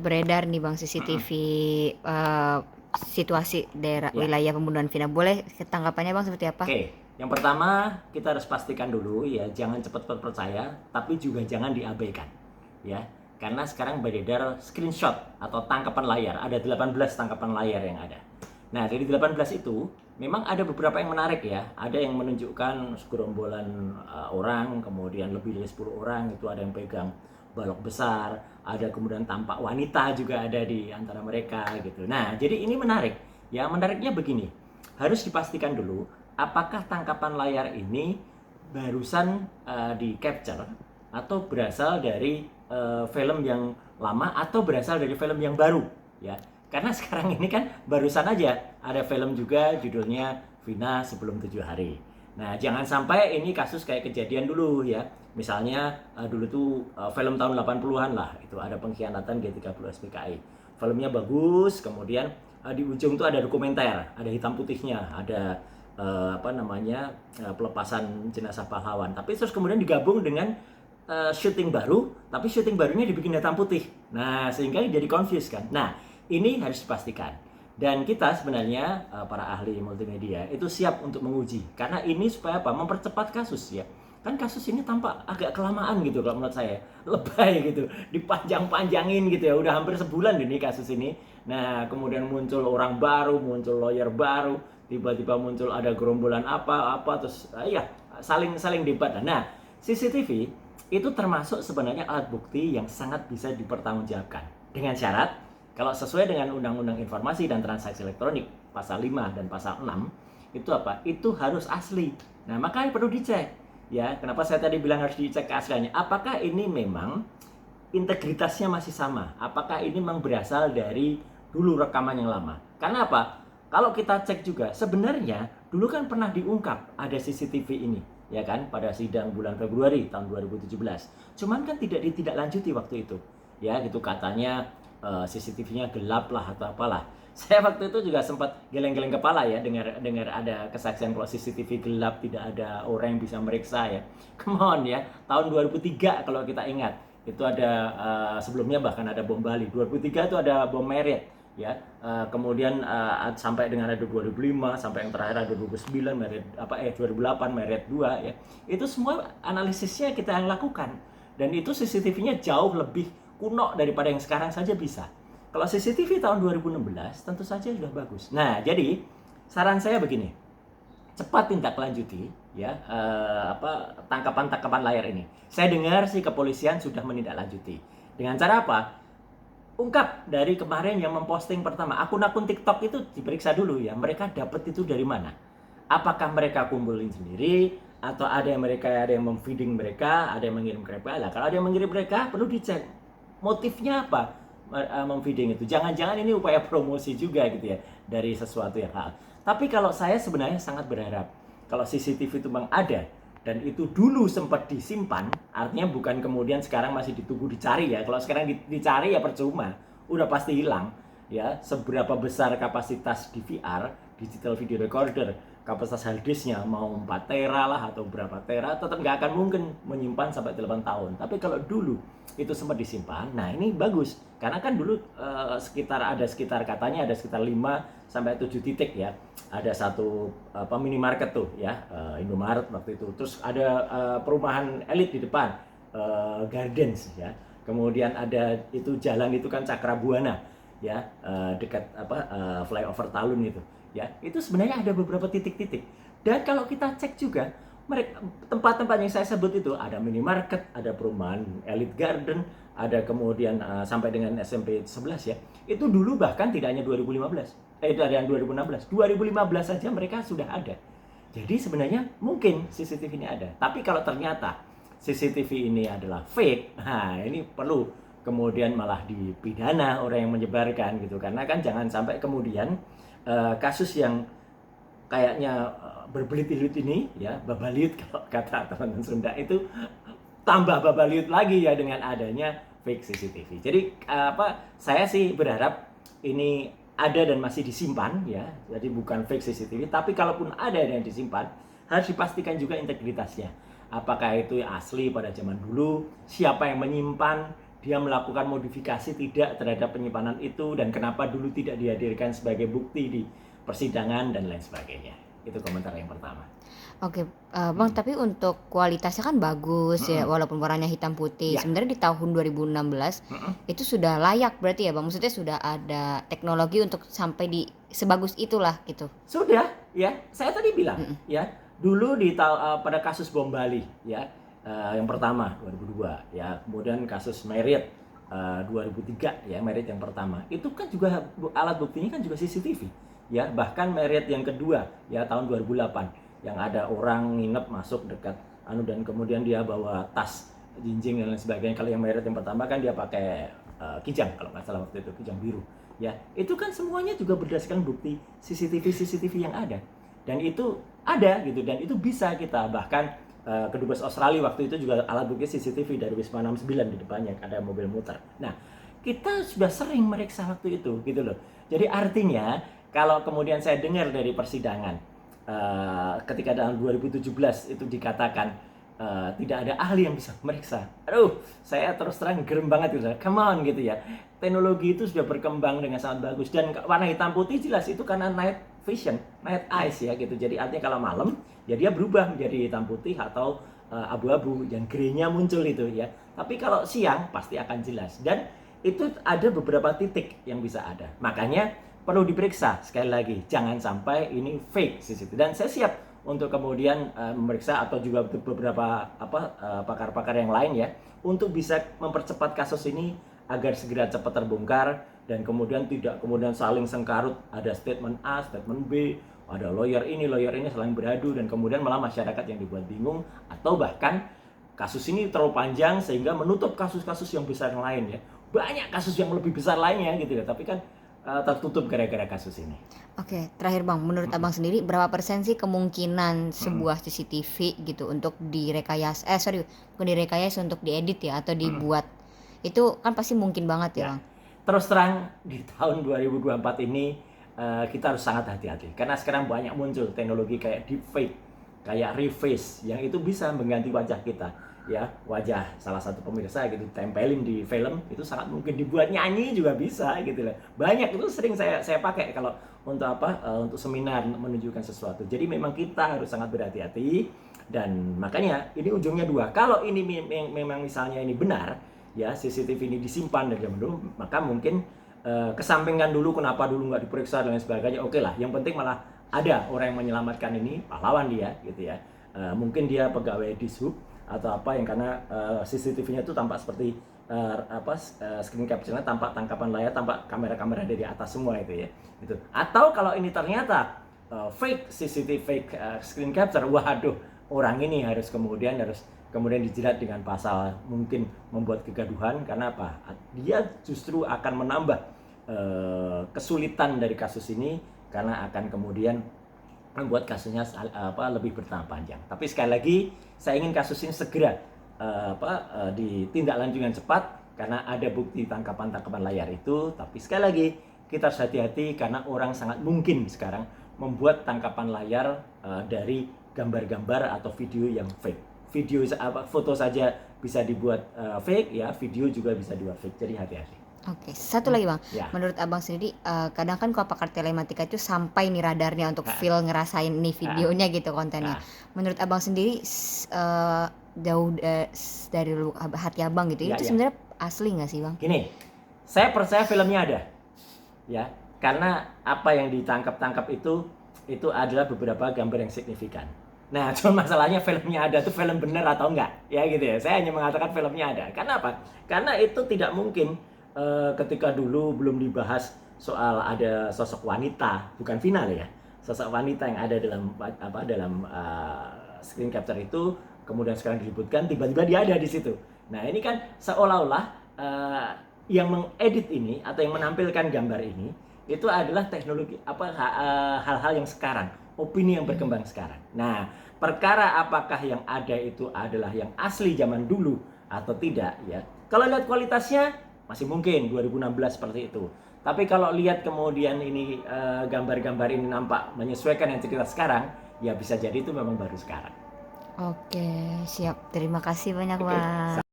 Beredar nih Bang Mm-mm. CCTV situasi daerah Ya, wilayah pembunuhan vina. Boleh tanggapannya Bang seperti apa? oke. Yang pertama kita harus pastikan dulu ya, jangan cepat-cepat percaya, tapi juga jangan diabaikan. Ya, karena sekarang beredar screenshot atau tangkapan layar, ada 18 tangkapan layar yang ada. Nah, dari 18 itu memang ada beberapa yang menarik ya. Ada yang menunjukkan segerombolan orang, kemudian lebih dari 10 orang itu ada yang pegang balok besar, ada kemudian tampak wanita juga ada di antara mereka gitu. Nah, jadi ini menarik. Ya, menariknya begini. Harus dipastikan dulu apakah tangkapan layar ini barusan di capture atau berasal dari film yang lama atau berasal dari film yang baru ya, karena sekarang ini kan barusan aja ada film juga judulnya Vina Sebelum 7 Hari. Nah, jangan sampai ini kasus kayak kejadian dulu ya. Misalnya dulu tuh film tahun 80-an lah, itu ada pengkhianatan G30 SPKI. Filmnya bagus, kemudian di ujung tuh ada dokumenter, ada hitam putihnya, ada pelepasan jenazah pahlawan. Tapi terus kemudian digabung dengan syuting baru, tapi syuting barunya dibikin hitam putih. Nah, sehingga jadi confuse kan. Nah, ini harus dipastikan. Dan kita sebenarnya para ahli multimedia itu siap untuk menguji. Karena ini supaya apa? Mempercepat kasus ya. Kan kasus ini tampak agak kelamaan gitu kalau menurut saya. Lebay gitu. Dipanjang-panjangin gitu ya. Udah hampir sebulan ini kasus ini. Nah, kemudian muncul orang baru, muncul lawyer baru, tiba-tiba muncul ada gerombolan apa-apa terus ya saling debat. Nah, CCTV itu termasuk sebenarnya alat bukti yang sangat bisa dipertanggungjawabkan dengan syarat kalau sesuai dengan Undang-Undang Informasi dan Transaksi Elektronik pasal 5 dan pasal 6 itu apa? Itu harus asli. Nah, makanya perlu dicek. Ya, kenapa saya tadi bilang harus dicek keasliannya? Apakah ini memang integritasnya masih sama? Apakah ini memang berasal dari dulu rekaman yang lama? Karena apa? Kalau kita cek juga, sebenarnya dulu kan pernah diungkap ada CCTV ini, ya kan, pada sidang bulan Februari tahun 2017. Cuman kan tidak ditindaklanjuti waktu itu. Ya, gitu katanya CCTV-nya gelap lah atau apalah. Saya waktu itu juga sempat geleng-geleng kepala ya dengar ada kesaksian kalau CCTV gelap tidak ada orang yang bisa meriksa ya. Come on ya, tahun 2003 kalau kita ingat itu ada sebelumnya bahkan ada bom Bali. 2003 itu ada bom Merit ya. Kemudian sampai dengan ada 2005 sampai yang terakhir ada 2009 Merit 2008 Merit 2 ya. Itu semua analisisnya kita yang lakukan dan itu CCTV-nya jauh lebih kuno daripada yang sekarang saja bisa. Kalau CCTV tahun 2016 tentu saja sudah bagus. Nah, jadi saran saya begini, cepat tindak lanjuti ya tangkapan-tangkapan layar ini. Saya dengar sih kepolisian sudah menindaklanjuti. Dengan cara apa? Ungkap dari kemarin yang memposting pertama, akun-akun TikTok itu diperiksa dulu ya. Mereka dapat itu dari mana? Apakah mereka kumpulin sendiri atau ada yang memfeeding mereka, ada yang mengirim mereka. Lah, kalau ada yang mengirim mereka perlu dicek motifnya apa memfeeding itu. Jangan-jangan ini upaya promosi juga gitu ya dari sesuatu yang hal. Tapi kalau saya sebenarnya sangat berharap kalau CCTV itu memang ada dan itu dulu sempat disimpan, artinya bukan kemudian sekarang masih ditunggu dicari ya. Kalau sekarang dicari ya percuma, udah pasti hilang. Ya, seberapa besar kapasitas DVR, digital video recorder, kapasitas hard disknya mau 4 tera lah atau berapa tera, tetap nggak akan mungkin menyimpan sampai 8 tahun. Tapi kalau dulu itu sempat disimpan, nah ini bagus. Karena kan dulu sekitar katanya ada sekitar 5 sampai 7 titik ya. Ada satu minimarket tuh ya, Indomaret waktu itu. Terus ada perumahan elit di depan, Gardens ya. Kemudian ada itu jalan itu kan Cakrabuana ya, dekat flyover Talun itu ya. Itu sebenarnya ada beberapa titik-titik. Dan kalau kita cek juga mereka tempat-tempat yang saya sebut itu ada minimarket, ada perumahan Elite Garden, ada kemudian sampai dengan SMP 11 ya. Itu dulu bahkan tidak hanya 2015. Itu ada yang 2016. 2015 saja mereka sudah ada. Jadi sebenarnya mungkin CCTV ini ada. Tapi kalau ternyata CCTV ini adalah fake, nah ini perlu kemudian malah dipidana orang yang menyebarkan gitu. Karena kan jangan sampai kemudian kasus yang kayaknya berbelit-belit ini ya, babaliut kalau kata teman-teman Sunda itu tambah babaliut lagi ya dengan adanya fake CCTV. Jadi saya sih berharap ini ada dan masih disimpan ya. Jadi bukan fake CCTV, tapi kalaupun ada yang disimpan harus dipastikan juga integritasnya. Apakah itu asli pada zaman dulu, siapa yang menyimpan, dia melakukan modifikasi tidak terhadap penyimpanan itu, dan kenapa dulu tidak dihadirkan sebagai bukti di persidangan dan lain sebagainya. Itu komentar yang pertama. Oke, Bang, tapi untuk kualitasnya kan bagus ya, walaupun warnanya hitam putih. Ya. Sebenarnya di tahun 2016 itu sudah layak berarti ya, Bang? Maksudnya sudah ada teknologi untuk sampai di sebagus itulah gitu. Sudah, ya. Saya tadi bilang, ya. Dulu pada kasus bom Bali, ya. Yang pertama 2002, ya. Kemudian kasus Marriott 2003, ya, Marriott yang pertama. Itu kan juga alat buktinya kan juga CCTV, ya. Bahkan Marriott yang kedua, ya, tahun 2008, yang ada orang nginep masuk dekat dan kemudian dia bawa tas jinjing dan lain sebagainya. Kalau yang Marriott yang pertama kan dia pakai kijang, kalau nggak salah waktu itu, kijang biru, ya. Itu kan semuanya juga berdasarkan bukti CCTV yang ada, dan itu ada gitu, dan itu bisa kita bahkan kedubes Australia waktu itu juga alat bukti CCTV dari Wisma 69 di depannya ada mobil muter. Nah, kita sudah sering meriksa waktu itu gitu loh. Jadi artinya kalau kemudian saya dengar dari persidangan ketika dalam 2017 itu dikatakan tidak ada ahli yang bisa meriksa. Aduh, saya terus terang gerem banget gitu. Come on gitu ya. Teknologi itu sudah berkembang dengan sangat bagus, dan warna hitam putih jelas itu karena night vision, night eyes ya gitu. Jadi artinya kalau malam ya dia berubah menjadi hitam putih atau abu-abu, dan grey-nya muncul itu ya. Tapi kalau siang pasti akan jelas, dan itu ada beberapa titik yang bisa ada. Makanya perlu diperiksa sekali lagi, jangan sampai ini fake CCTV. Dan saya siap untuk kemudian memeriksa, atau juga beberapa pakar-pakar yang lain ya, untuk bisa mempercepat kasus ini agar segera cepat terbongkar, dan kemudian tidak kemudian saling sengkarut, ada statement A, statement B, ada lawyer ini saling beradu, dan kemudian malah masyarakat yang dibuat bingung, atau bahkan kasus ini terlalu panjang sehingga menutup kasus-kasus yang besar yang lain ya. Banyak kasus yang lebih besar lainnya gitu ya, tapi kan tertutup gara-gara kasus ini. Oke, terakhir Bang, menurut Abang sendiri berapa persen sih kemungkinan sebuah CCTV gitu untuk direkayasa, bukan direkayasa, untuk diedit ya, atau dibuat? Itu kan pasti mungkin banget ya, Bang. Terus terang di tahun 2024 ini kita harus sangat hati-hati, karena sekarang banyak muncul teknologi kayak deepfake, kayak reface, yang itu bisa mengganti wajah kita. Ya, wajah salah satu pemirsa gitu tempelin di film, itu sangat mungkin dibuat nyanyi juga bisa gitu lah. Banyak itu sering saya pakai kalau untuk untuk seminar, menunjukkan sesuatu. Jadi memang kita harus sangat berhati-hati, dan makanya ini ujungnya dua. Kalau ini memang misalnya ini benar ya, CCTV ini disimpan dari zaman dulu, maka mungkin kesampingkan dulu kenapa dulu nggak diperiksa dan lain sebagainya. Oke lah, yang penting malah ada orang yang menyelamatkan ini, pahlawan dia gitu ya. Mungkin dia pegawai Dishub atau apa, yang karena CCTV-nya itu tampak seperti screen capture-nya tampak tangkapan layar, tampak kamera-kamera dari atas semua itu ya. Gitu. Atau kalau ini ternyata fake CCTV, fake screen capture, waduh, orang ini harus kemudian dijerat dengan pasal mungkin membuat kegaduhan, karena apa? Dia justru akan menambah kesulitan dari kasus ini, karena akan kemudian membuat kasusnya lebih bertambah panjang. Tapi sekali lagi saya ingin kasus ini segera ditindaklanjuti dengan cepat, karena ada bukti tangkapan layar itu. Tapi sekali lagi kita harus hati-hati, karena orang sangat mungkin sekarang membuat tangkapan layar dari gambar-gambar atau video yang fake. Foto saja bisa dibuat fake ya, video juga bisa dibuat fake. Jadi hati-hati. Oke, satu lagi Bang, Ya. menurut Abang sendiri, kadang kan kalau pakar telematika itu sampai nih radarnya untuk feel ngerasain nih videonya gitu, kontennya. Menurut Abang sendiri jauh dari hati Abang gitu, itu sebenarnya asli nggak sih Bang? Gini, saya percaya filmnya ada, ya, karena apa yang ditangkap itu adalah beberapa gambar yang signifikan. Nah, cuma masalahnya filmnya ada tuh film benar atau enggak, ya gitu ya. Saya hanya mengatakan filmnya ada. Karena apa? Karena itu tidak mungkin ketika dulu belum dibahas soal ada sosok wanita, bukan final ya, sosok wanita yang ada dalam screen capture itu, kemudian sekarang disebutkan tiba-tiba dia ada di situ. Nah, ini kan seolah-olah yang mengedit ini atau yang menampilkan gambar ini itu adalah teknologi hal-hal yang sekarang, opini yang berkembang sekarang. Nah, perkara apakah yang ada itu adalah yang asli zaman dulu atau tidak ya. Kalau lihat kualitasnya masih mungkin 2016 seperti itu. Tapi kalau lihat kemudian ini gambar-gambar ini nampak menyesuaikan yang cerita sekarang, ya bisa jadi itu memang baru sekarang. Oke, siap. Terima kasih banyak Bang.